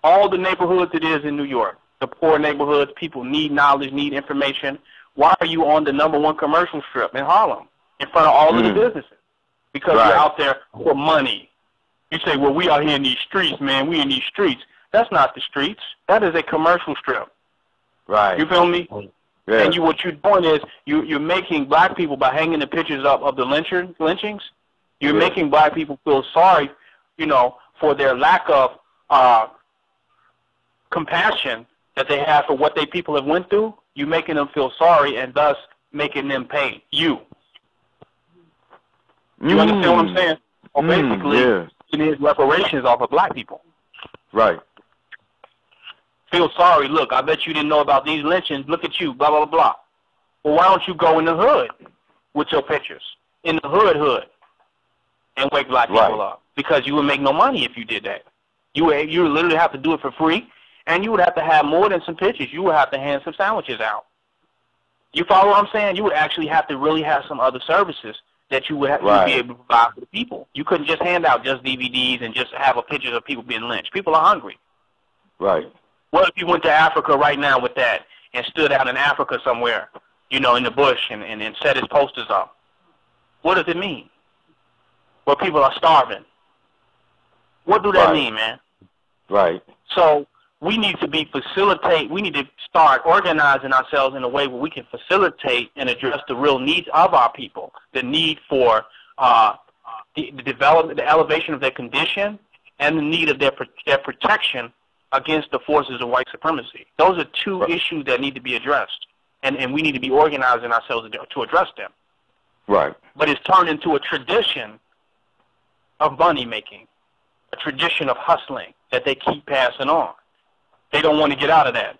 all the neighborhoods it is in New York, the poor neighborhoods, people need knowledge, need information. Why are you on the #1 commercial strip in Harlem in front of all of the businesses? Because you're out there for money. You say, well, we out here in these streets, man. We in these streets. That's not the streets. That is a commercial strip. Right. You feel me? Yeah. And what you're doing is you're making black people, by hanging the pictures up of the lynchings, you're making black people feel sorry, for their lack of compassion that they have for what they people have went through. You're making them feel sorry and thus making them pay you. You understand what I'm saying? Or basically, it is reparations off of black people. Right. Feel sorry. Look, I bet you didn't know about these lynchings. Look at you, blah, blah, blah. Well, why don't you go in the hood with your pictures? In the hood, and wake black people up. Because you would make no money if you did that. You would literally have to do it for free, and you would have to have more than some pictures. You would have to hand some sandwiches out. You follow what I'm saying? You would actually have to really have some other services that you would have to be able to provide for the people. You couldn't just hand out just DVDs and just have a pictures of people being lynched. People are hungry. Right. What if you went to Africa right now with that and stood out in Africa somewhere, in the bush and set his posters up? What does it mean? Where people are starving. What do that mean, man? Right. So we need to we need to start organizing ourselves in a way where we can facilitate and address the real needs of our people, the need for the development, the elevation of their condition, and the need of their protection against the forces of white supremacy. Those are two issues that need to be addressed, and we need to be organizing ourselves to address them. Right. But it's turned into a tradition of money making, a tradition of hustling that they keep passing on. They don't want to get out of that.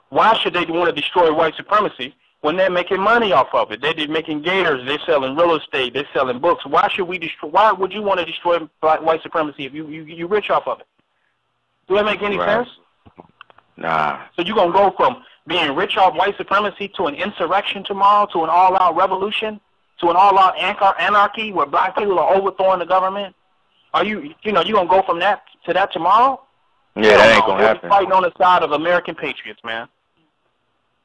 Why should they want to destroy white supremacy when they're making money off of it? They're making gators, they're selling real estate, they're selling books. Why would you want to destroy white supremacy if you're rich off of it? Do that make any sense? Nah. So you're going to go from being rich off white supremacy to an insurrection tomorrow, to an all-out revolution, to an all-out anarchy where black people are overthrowing the government? Are you going to go from that to that tomorrow? Yeah, that ain't going to happen. We'll be fighting on the side of American patriots, man.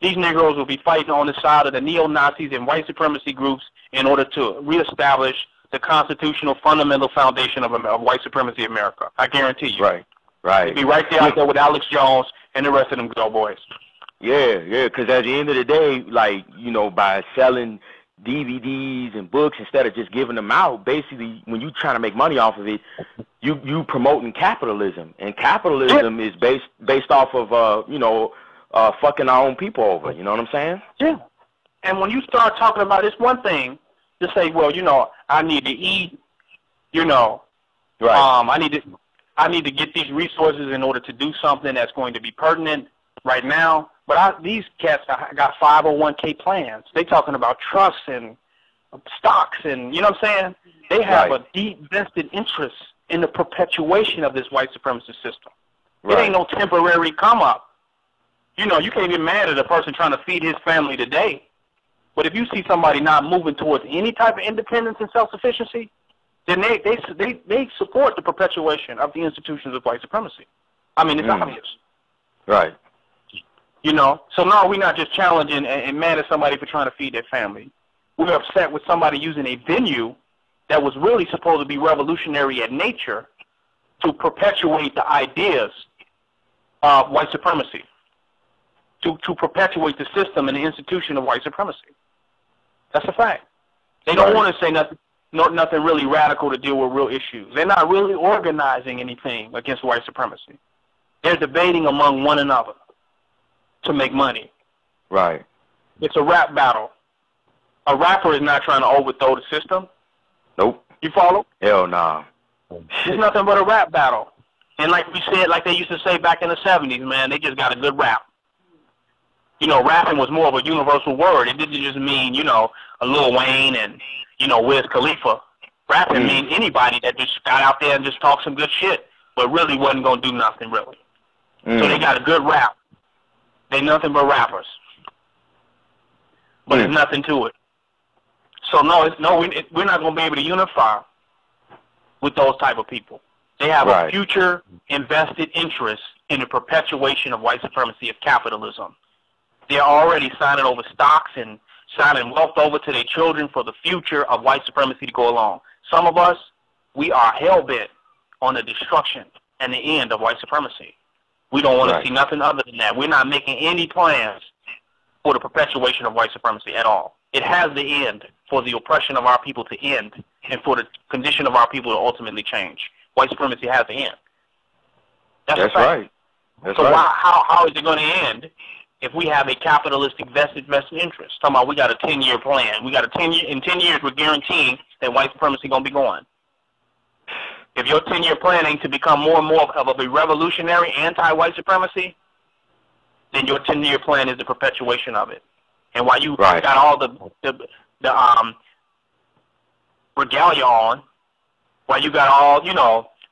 These Negroes will be fighting on the side of the neo-Nazis and white supremacy groups in order to reestablish the constitutional fundamental foundation of white supremacy in America. I guarantee you. Right. They'll be right there out there with Alex Jones and the rest of them go boys. Yeah, because at the end of the day, by selling DVDs and books instead of just giving them out, basically, when you're trying to make money off of it, you promoting capitalism, and capitalism is based off of fucking our own people over. You know what I'm saying? Yeah. And when you start talking about this, one thing to say, well, I need to eat, I need to get these resources in order to do something that's going to be pertinent right now. But these cats got 501k plans. They talking about trusts and stocks and, you know what I'm saying? They have a deep vested interest in the perpetuation of this white supremacist system. It ain't no temporary come up. You can't get mad at a person trying to feed his family today. But if you see somebody not moving towards any type of independence and self-sufficiency, then they support the perpetuation of the institutions of white supremacy. I mean, it's obvious. Right. So no, we're not just challenging and mad at somebody for trying to feed their family. We're upset with somebody using a venue that was really supposed to be revolutionary in nature to perpetuate the ideas of white supremacy, to perpetuate the system and the institution of white supremacy. That's a fact. They don't want to say nothing really radical to deal with real issues. They're not really organizing anything against white supremacy. They're debating among one another to make money. Right. It's a rap battle. A rapper is not trying to overthrow the system. Nope. You follow? Hell nah. It's nothing but a rap battle. And like we said, like they used to say back in the 70s, man, they just got a good rap. Rapping was more of a universal word. It didn't just mean, a Lil Wayne and, Wiz Khalifa. Rapping means anybody that just got out there and just talked some good shit, but really wasn't going to do nothing, really. So they got a good rap. They nothing but rappers. But there's nothing to it. So, we're not going to be able to unify with those type of people. They have Right. a future invested interest in the perpetuation of white supremacy, of capitalism. They're already signing over stocks and signing wealth over to their children for the future of white supremacy to go along. Some of us, we are hell-bent on the destruction and the end of white supremacy. We don't want Right. to see nothing other than that. We're not making any plans for the perpetuation of white supremacy at all. It has to end for the oppression of our people to end and for the condition of our people to ultimately change. White supremacy has to end. That's a fact. right. That's So right. how is it going to end if we have a capitalistic vested interest? Talking about we got a 10-year plan. We got a 10 year, in 10 years we're guaranteeing that white supremacy going to be going. If your 10-year plan ain't to become more and more of a revolutionary anti-white supremacy, then your 10-year plan is the perpetuation of it. And while you Right. got all the regalia on, while you got all,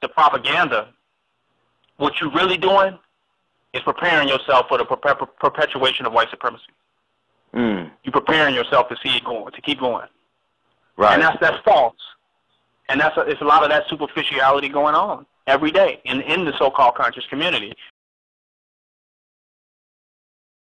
the propaganda, what you're really doing is preparing yourself for the perpetuation of white supremacy. Mm. You're preparing yourself to see it going, to keep going. Right. And that's false. And it's a lot of that superficiality going on every day in the so-called conscious community.